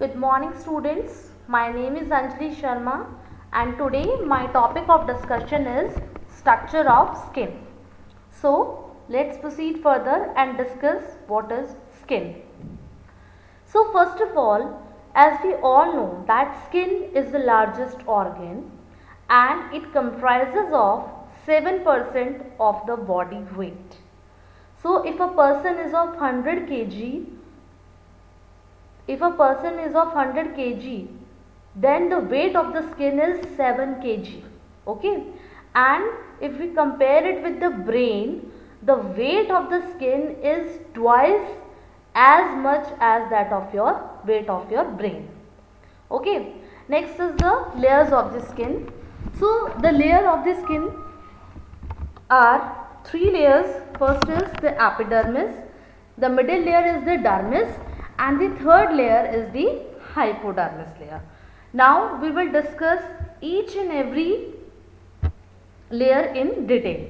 Good morning students. My name is Anjali Sharma and today my topic of discussion is structure of skin. So let's proceed further and discuss what is skin. So first of all, as we all know that skin is the largest organ and it comprises of 7% of the body weight. So if a person is of 100 kg, then the weight of the skin is 7 kg. Okay, and if we compare it with the brain, the weight of the skin is twice as much as that of your weight of your brain. Okay, next is the layers of the skin. So the layer of the skin are 3 layers. First is the epidermis, the middle layer is the dermis, and the third layer is the hypodermis layer. Now we will discuss each and every layer in detail.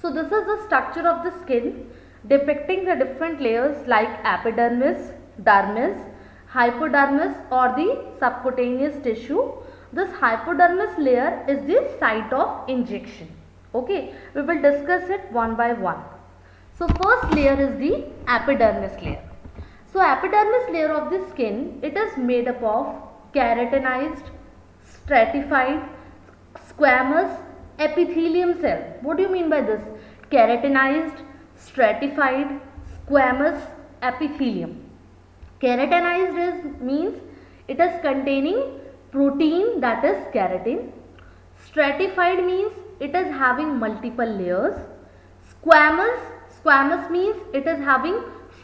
So this is the structure of the skin depicting the different layers like epidermis, dermis, hypodermis or the subcutaneous tissue. This hypodermis layer is the site of injection. Okay, we will discuss it one by one. So first layer is the epidermis layer. So epidermis layer of the skin, it is made up of keratinized, stratified, squamous epithelium cell. What do you mean by this? Keratinized, stratified, squamous epithelium. Keratinized means it is containing protein, that is keratin. Stratified means it is having multiple layers. Squamous means it is having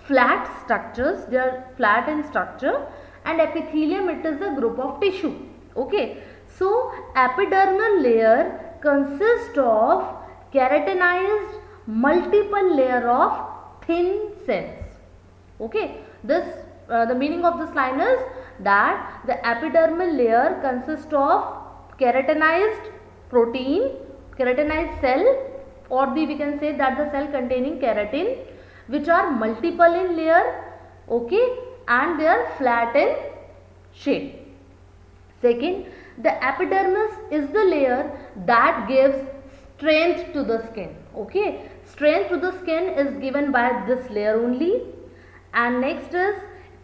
flat structures, they are flat in structure, and epithelium, it is a group of tissue. Okay, so epidermal layer consists of keratinized multiple layer of thin cells. Okay, this the meaning of this line is that the epidermal layer consists of keratinized protein, keratinized cell, or we can say that the cell containing keratin, which are multiple in layer, okay, and they are flat in shape. Second, the epidermis is the layer that gives strength to the skin. Okay, strength to the skin is given by this layer only. And next is,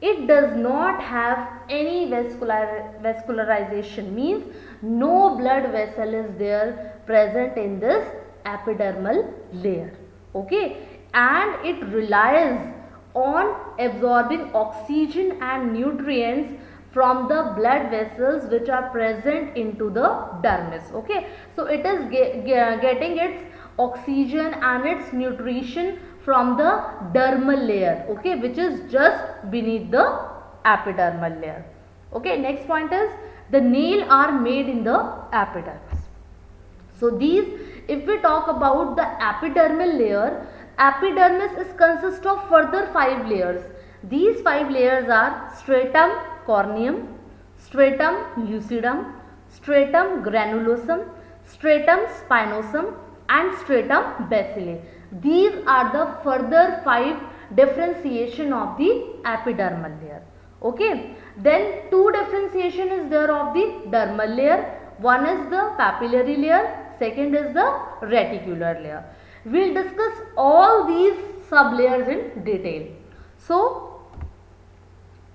it does not have any vascularization, means no blood vessel is there present in this epidermal layer. Okay, and it relies on absorbing oxygen and nutrients from the blood vessels which are present into the dermis. Okay, so it is getting its oxygen and its nutrition from the dermal layer, okay, which is just beneath the epidermal layer. Okay, next point is the nail are made in the epidermis. So these, if we talk about the epidermal layer, epidermis is consist of further 5 layers. These 5 layers are stratum corneum, stratum lucidum, stratum granulosum, stratum spinosum, and stratum basilae. These are the further 5 differentiation of the epidermal layer. Okay, then 2 differentiation is there of the dermal layer. One is the papillary layer, second is the reticular layer. We will discuss all these sub layers in detail. So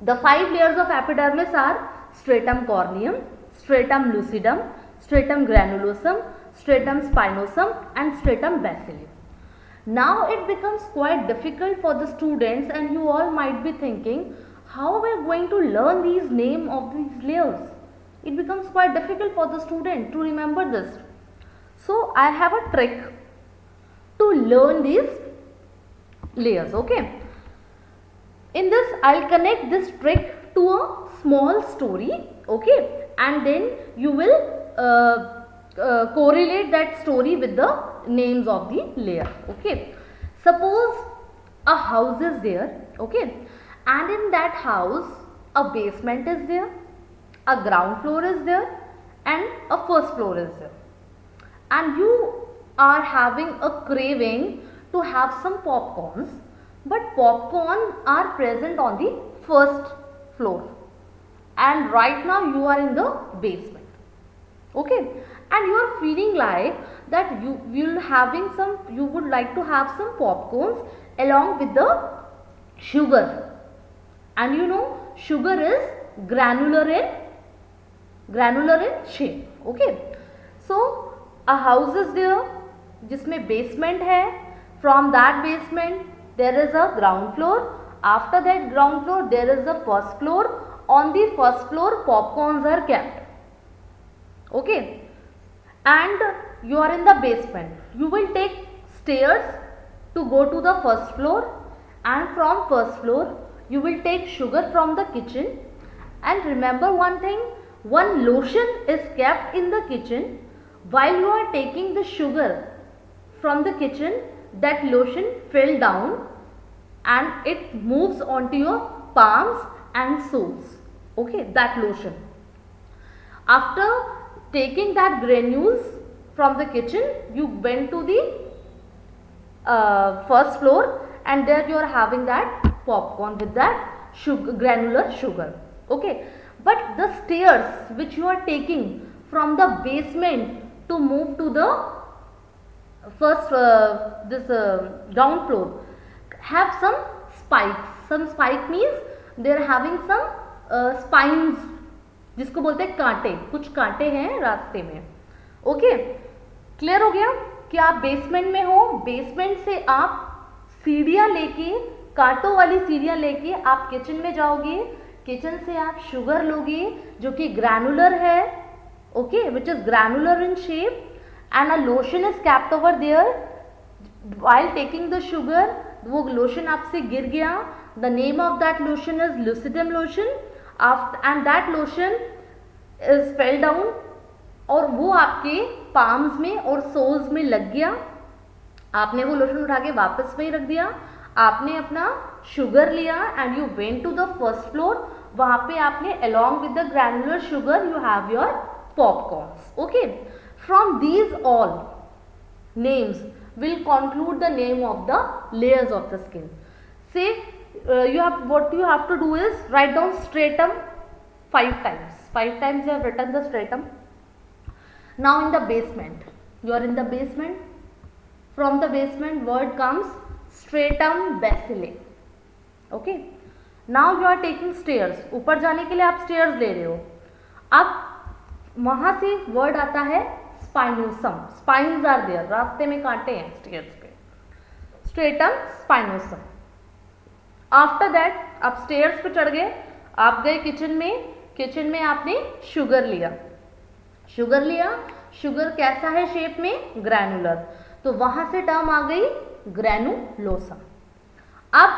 the 5 layers of epidermis are stratum corneum, stratum lucidum, stratum granulosum, stratum spinosum, and stratum basilae. Now it becomes quite difficult for the students, and you all might be thinking, how we are going to learn these name of these layers? It becomes quite difficult for the student to remember this. So I have a trick to learn these layers. Okay, in this I'll connect this trick to a small story. Okay, and then you will correlate that story with the names of the layer. Okay, suppose a house is there, okay, and in that house a basement is there, a ground floor is there, and a first floor is there, and you are having a craving to have some popcorns, but popcorn are present on the first floor. and right now you are in the basement. Okay, and you are feeling like that you would like to have some popcorns along with the sugar, and you know sugar is granular in shape. Okay, so a house is there जिसमें basement है. From that basement there is a ground floor. After that ground floor there is a first floor. On the first floor popcorns are kept. Okay, and you are in the basement. You will take stairs to go to the first floor, and from first floor you will take sugar from the kitchen. And remember one thing, one lotion is kept in the kitchen. While you are taking the sugar from the kitchen, that lotion fell down and it moves onto your palms and soles. Okay, that lotion. After taking that granules from the kitchen, you went to the first floor, and there you are having that popcorn with that granular sugar. Okay, but the stairs which you are taking from the basement to move to the first ground floor have some spikes. Some spike means they are having some spines, जिसको बोलते हैं कांटे. कुछ कांटे हैं रास्ते में. Okay, clear हो गया कि आप बेसमेंट में हो. बेसमेंट से आप सीढ़ियाँ लेके, कांटों वाली सीढ़ियाँ लेके आप किचन में जाओगे. किचन से आप शुगर लोगे जो कि ग्रैनुलर है. Okay, which is granular in shape, and a lotion is kept over there. While taking the sugar, वो लोशन आपसे गिर गया. The name of that lotion is lucidum lotion. And that lotion is fell down, और वो आपके palms में और souls में लग गया. आपने वो लोशन उठा के वापस वहीं रख दिया. आपने अपना शुगर लिया and you went to the first floor. वहाँ पे आपने along with the granular sugar you have your popcorns. Okay, from these all names will conclude the name of the layers of the skin. Say what you have to do is write down stratum 5 times. 5 times you have written the stratum. Now in the basement, you are in the basement. From the basement word comes stratum basilae. Okay, now you are taking stairs. ऊपर जाने के लिए आप stairs ले रहे हो. अब वहाँ से word आता है स्पाइनोसम. Spines are there. रास्ते में कांटे हैं स्टेयर्स पे. Stratum spinosum. आफ्टर दैट आप स्टेयर्स पे चढ़ गए. आप गए किचन में. किचन में आपने शुगर लिया. शुगर लिया. शुगर कैसा है शेप में? ग्रैनुलर. तो वहां से टर्म आ गई ग्रैनुलोसम. अब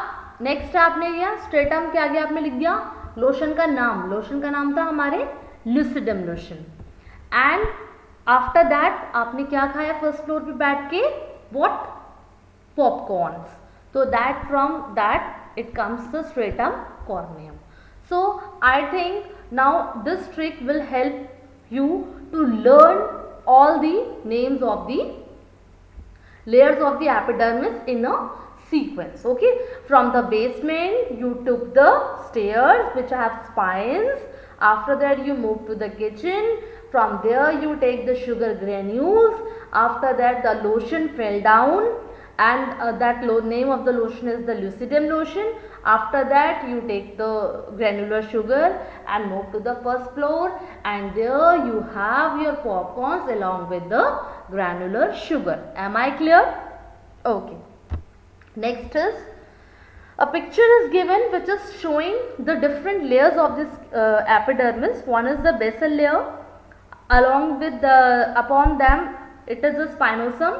नेक्स्ट आपने लिया स्ट्रेटम के आगे आपने लिख दिया लोशन का नाम. लोशन का नाम था हमारे lucidum lotion. And after that आपने क्या खाया फर्स्ट फ्लोर पे बैठ के? व्हाट? पॉपकॉर्न्स. तो that from that it comes the stratum corneum. So I think now this trick will help you to learn all the names of the layers of the epidermis in a sequence. Okay, from the basement you took the stairs which have spines. After that you move to the kitchen. From there you take the sugar granules. After that the lotion fell down, and that name of the lotion is the lucidum lotion. After that you take the granular sugar and move to the first floor, and there you have your popcorns along with the granular sugar. Am I clear? Okay. Next is a picture is given which is showing the different layers of this epidermis. One is the basal layer. Along with upon them it is the spinosum.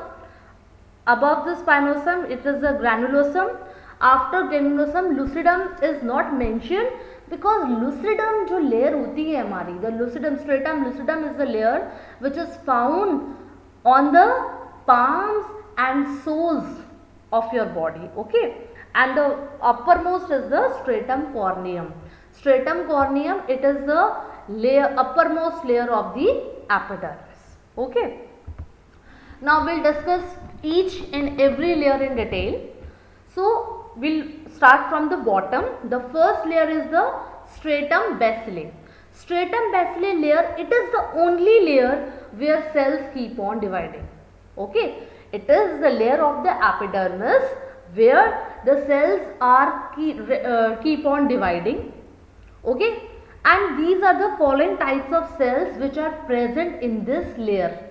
Above the spinosum it is the granulosum. After granulosum lucidum is not mentioned because lucidum जो layer होती है हमारी, the lucidum stratum lucidum is the layer which is found on the palms and soles of your body. Okay, and the uppermost is the stratum corneum. Stratum corneum, it is the layer, uppermost layer of the epidermis. Okay, now we'll discuss each and every layer in detail. So we'll start from the bottom. The first layer is the stratum basilae. Stratum basilae layer, it is the only layer where cells keep on dividing. Okay, it is the layer of the epidermis where the cells are keep on dividing. Okay, and these are the following types of cells which are present in this layer.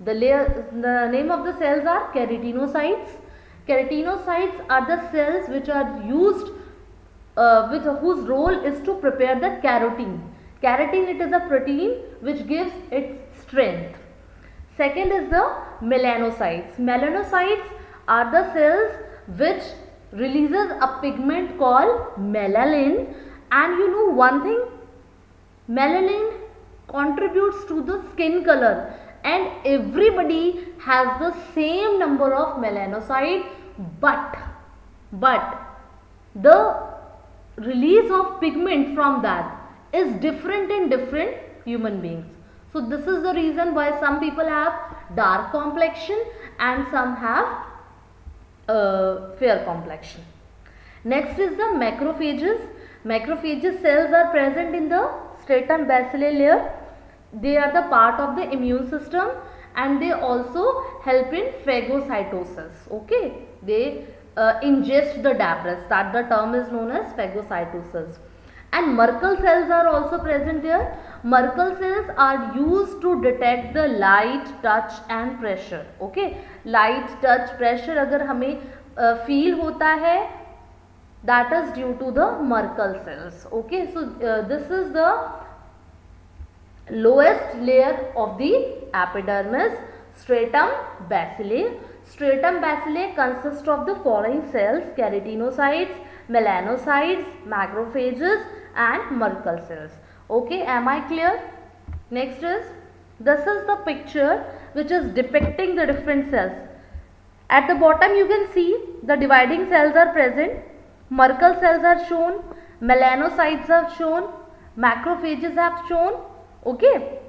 The name of the cells are keratinocytes. Keratinocytes are the cells which are used whose role is to prepare the keratin. Keratin, it is a protein which gives its strength. Second is the melanocytes. Melanocytes are the cells which releases a pigment called melalin, and you know one thing, melalin contributes to the skin color, and everybody has the same number of melanocytes, but the release of pigment from that is different in different human beings. So this is the reason why some people have dark complexion and some have fair complexion. Next is the macrophages. Macrophages cells are present in the stratum basilae layer. They are the part of the immune system and they also help in phagocytosis. Okay, they ingest the debris, that the term is known as phagocytosis. And Merkel cells are also present there. Merkel cells are used to detect the light, touch and pressure. Okay, light, touch, pressure अगर हमें feel होता है, that is due to the Merkel cells. Okay, so this is the lowest layer of the epidermis, stratum basilae. Stratum basilae consists of the following cells: keratinocytes, melanocytes, macrophages and Merkel cells. Okay, am I clear? Next is, this is the picture which is depicting the different cells. At the bottom you can see the dividing cells are present, Merkel cells are shown, melanocytes are shown, macrophages are shown. Okay,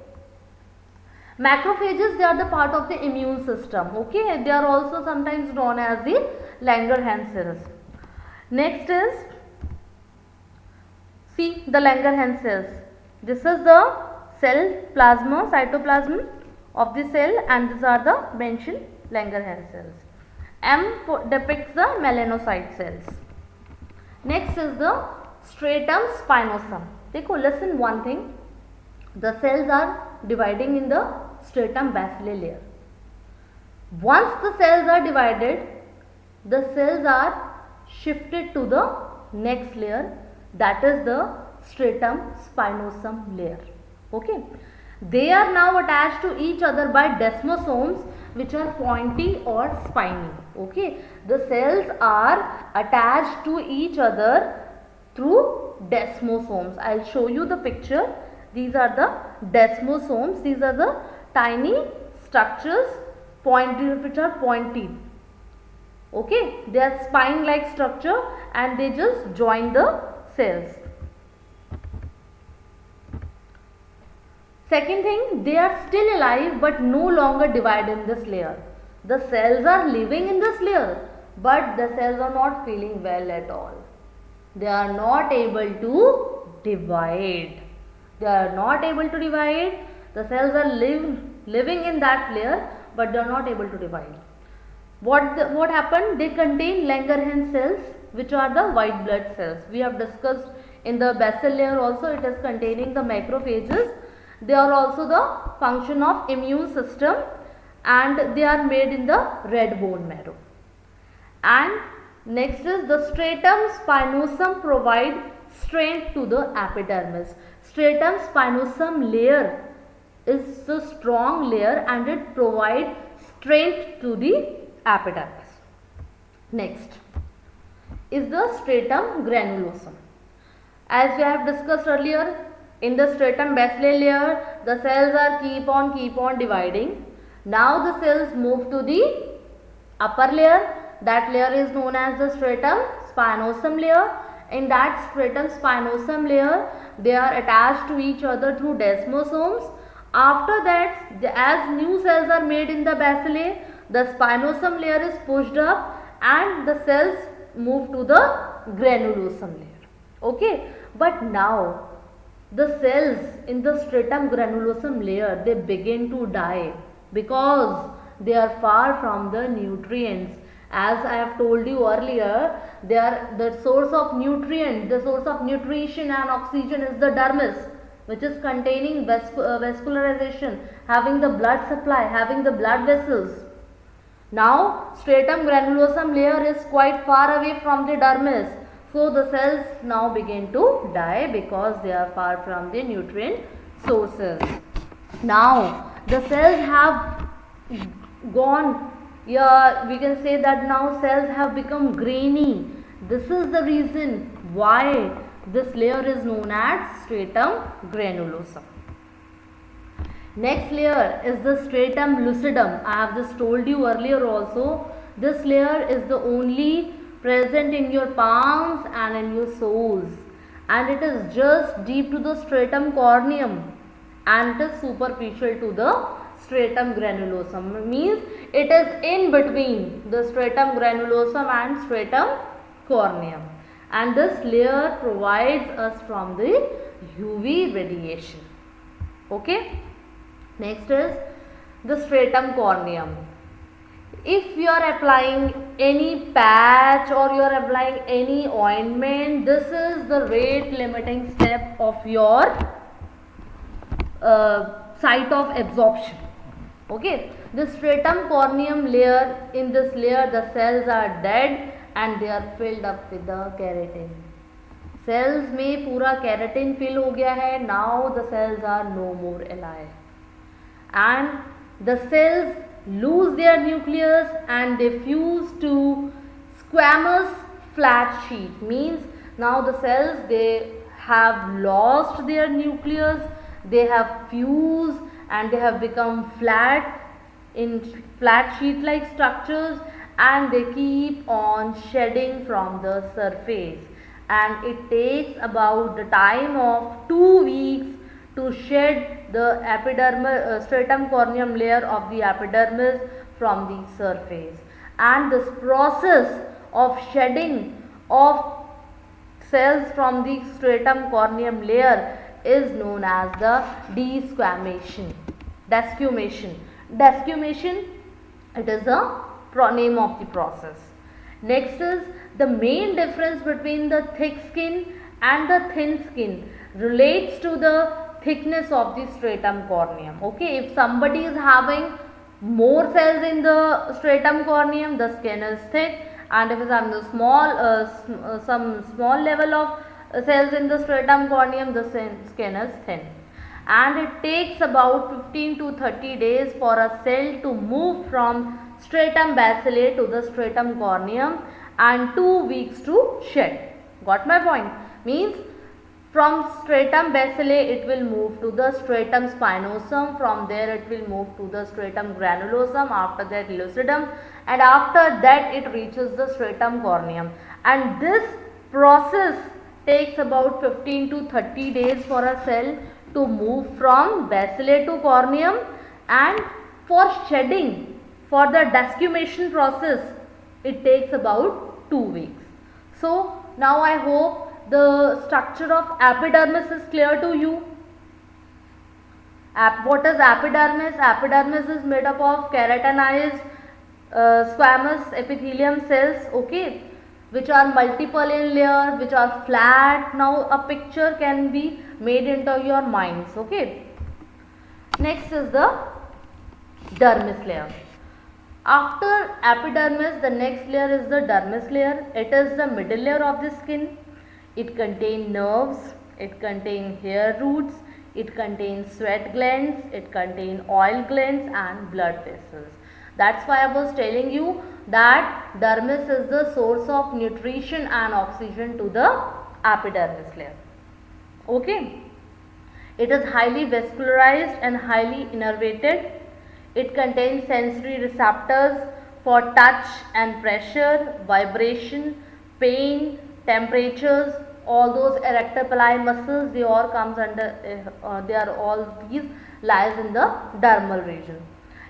macrophages, they are the part of the immune system. Okay, they are also sometimes known as the Langerhans cells. Next is, see the Langerhans cells. This is the cell plasma, cytoplasm of the cell, and these are the mentioned Langerhans cells. M depicts the melanocyte cells. Next is the stratum spinosum. Dekho, listen one thing. The cells are dividing in the stratum basilae layer. Once the cells are divided, the cells are shifted to the next layer, that is the stratum spinosum layer. Okay, they are now attached to each other by desmosomes which are pointy or spiny. Okay, the cells are attached to each other through desmosomes. I will show you the picture. These are the desmosomes. These are the tiny structures which are pointy. Okay, they are spine like structure and they just join the cells. Second thing, they are still alive but no longer divided in this layer. The cells are living in this layer but the cells are not feeling well at all. They are not able to divide. They are not able to divide. The cells are living in that layer but they are not able to divide. What happened? They contain Langerhans cells which are the white blood cells. We have discussed in the basal layer also, it is containing the macrophages. They are also the function of immune system and they are made in the red bone marrow. And next is the stratum spinosum provide strength to the epidermis. Stratum spinosum layer is a strong layer and it provides strength to the epidermis. Next is the stratum granulosum. As we have discussed earlier, in the stratum basilae layer, the cells are keep on dividing. Now the cells move to the upper layer. That layer is known as the stratum spinosum layer. In that stratum spinosum layer, they are attached to each other through desmosomes. After that, as new cells are made in the basilae, the spinosum layer is pushed up and the cells move to the granulosum layer. Okay, but now the cells in the stratum granulosum layer, they begin to die because they are far from the nutrients. As I have told you earlier, they are the source of nutrient, the source of nutrition and oxygen is the dermis, which is containing vascularization, having the blood supply, having the blood vessels. Now stratum granulosum layer is quite far away from the dermis, so the cells now begin to die because they are far from the nutrient sources. Now the cells have gone, yeah, we can say that now cells have become grainy. This is the reason why this layer is known as stratum granulosum. Next layer is the stratum lucidum. I have just told you earlier also, this layer is the only present in your palms and in your soles, and it is just deep to the stratum corneum and it is superficial to the stratum granulosum. Means it is in between the stratum granulosum and stratum corneum, and this layer provides us from the UV radiation. Okay. Next is the stratum corneum. If you are applying any patch or you are applying any ointment, this is the rate limiting step of your site of absorption. Okay, the stratum corneum layer, in this layer the cells are dead and they are filled up with the keratin. Cells में पूरा keratin fill हो गया है. Now the cells are no more alive, and the cells lose their nucleus and they fuse to squamous flat sheet. Means now the cells, they have lost their nucleus, they have fused and they have become flat in flat sheet like structures, and they keep on shedding from the surface, and it takes about the time of 2 weeks to shed the epidermal stratum corneum layer of the epidermis from the surface. And this process of shedding of cells from the stratum corneum layer is known as the desquamation. Desquamation, it is the name of the process. Next is the main difference between the thick skin and the thin skin relates to the thickness of the stratum corneum. Okay, if somebody is having more cells in the stratum corneum, the skin is thick, and if it is having the some small level of cells in the stratum corneum, the skin is thin. And it takes about 15 to 30 days for a cell to move from stratum basilae to the stratum corneum, and 2 weeks to shed. Got my point? Means from stratum basilae it will move to the stratum spinosum, from there it will move to the stratum granulosum, after that lucidum, and after that it reaches the stratum corneum. And this process takes about 15 to 30 days for a cell to move from basilae to corneum, and for shedding, for the desquamation process, it takes about 2 weeks. So now I hope the structure of epidermis is clear to you. What is epidermis? Epidermis is made up of keratinized squamous epithelium cells, okay, which are multiple in layer, which are flat. Now a picture can be made into your minds, okay. Next is the dermis layer. After epidermis, the next layer is the dermis layer. It is the middle layer of the skin. It contains nerves, it contains hair roots, it contains sweat glands, it contains oil glands and blood vessels. That's why I was telling you that dermis is the source of nutrition and oxygen to the epidermis layer. Okay. It is highly vascularized and highly innervated. It contains sensory receptors for touch and pressure, vibration, pain, temperatures. All those erector pili muscles, they all comes under, they are all these lies in the dermal region.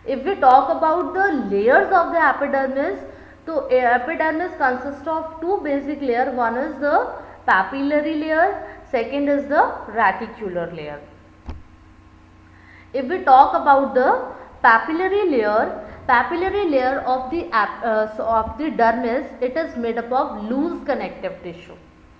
If we talk about the layers of the epidermis, so epidermis consists of two basic layers. One is the papillary layer, second is the reticular layer. If we talk about the papillary layer of the dermis, it is made up of loose connective tissue.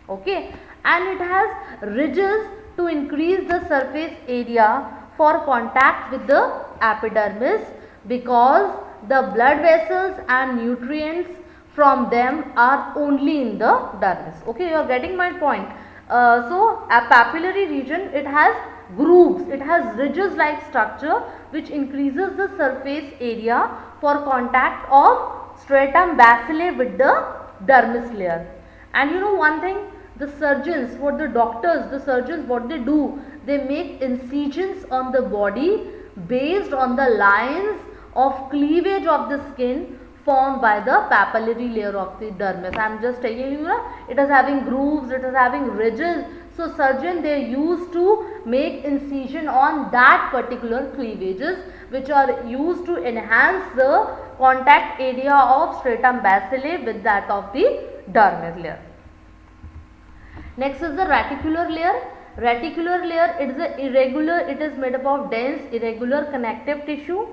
Okay, and it has ridges to increase the surface area for contact with the epidermis, because the blood vessels and nutrients from them are only in the dermis. Okay, you are getting my point. So a papillary region, it has grooves, it has ridges like structure which increases the surface area for contact of stratum basilae with the dermis layer. And you know one thing, the surgeons, what they do, they make incisions on the body based on the lines of cleavage of the skin formed by the papillary layer of the dermis. I am just telling you, it is having grooves, it is having ridges. So surgeon, they used to make incision on that particular cleavages which are used to enhance the contact area of stratum basilae with that of the dermis layer. Next is the reticular layer. Reticular layer, it is irregular, it is made up of dense irregular connective tissue.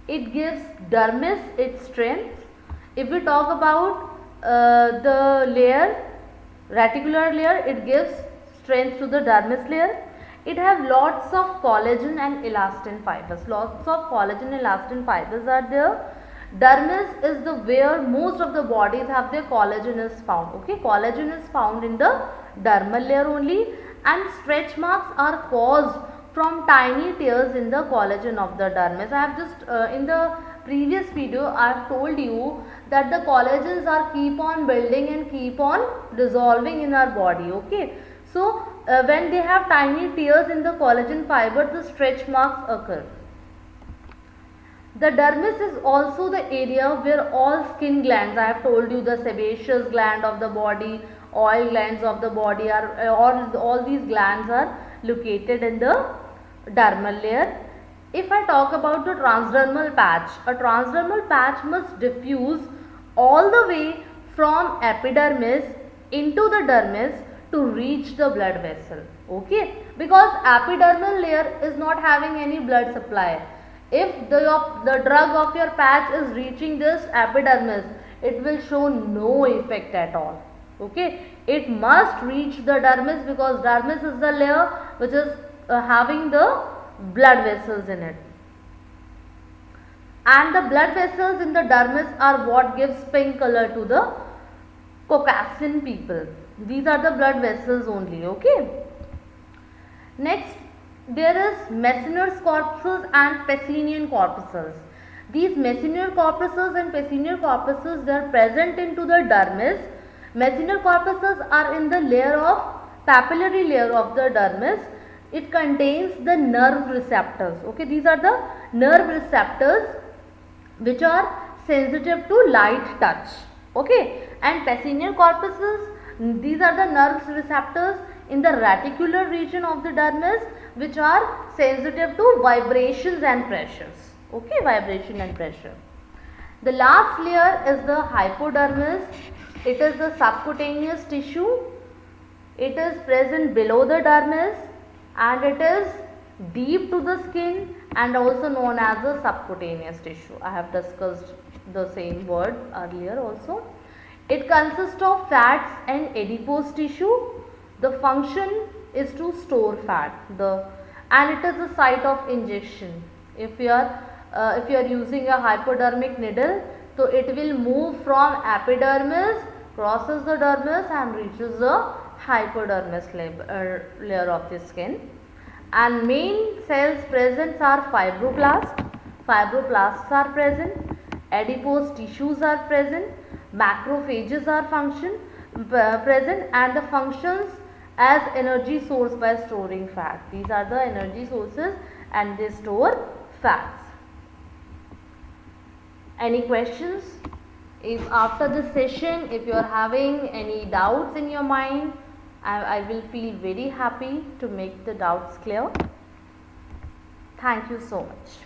It gives dermis its strength. If we talk about the layer, reticular layer, it gives strength to the dermis layer. It has lots of collagen and elastin fibers. Lots of collagen and elastin fibers are there. Dermis is the where most of the bodies have their collagen is found. Okay, collagen is found in the dermal layer only, and stretch marks are caused from tiny tears in the collagen of the dermis. I have just in the previous video I have told you that the collagens are keep on building and keep on dissolving in our body. Okay, so when they have tiny tears in the collagen fiber, the stretch marks occur. The dermis is also the area where all skin glands, I have told you, the sebaceous gland of the body, oil glands of the body are, all these glands are located in the dermal layer. If I talk about the transdermal patch, a transdermal patch must diffuse all the way from epidermis into the dermis to reach the blood vessel. Okay, because epidermal layer is not having any blood supply. If the drug of your patch is reaching this epidermis, it will show no effect at all. Okay, it must reach the dermis, because dermis is the layer which is having the blood vessels in it, and the blood vessels in the dermis are what gives pink color to the Caucasian people. These are the blood vessels only. Okay, next there is Meissner's corpuscles and Pacinian corpuscles. These Meissner corpuscles and Pacinian corpuscles, they are present into the dermis. Meissner corpuscles are in the layer of papillary layer of the dermis. It contains the nerve receptors. Okay, these are the nerve receptors which are sensitive to light touch. Okay, and Pacinian corpuscles, these are the nerve receptors in the reticular region of the dermis which are sensitive to vibrations and pressures. Okay, vibration and pressure. The last layer is the hypodermis. It is the subcutaneous tissue. It is present below the dermis and it is deep to the skin and also known as the subcutaneous tissue. I have discussed the same word earlier also. It consists of fats and adipose tissue. The function is to store fat, and it is the site of injection. If you are using a hypodermic needle, so it will move from epidermis, crosses the dermis and reaches the hypodermis layer of the skin. And main cells present are fibroblasts are present, adipose tissues are present, macrophages are present, and the functions as energy source by storing fat. These are the energy sources and they store fats. Any questions? If after this session, if you are having any doubts in your mind, I will feel very happy to make the doubts clear. Thank you so much.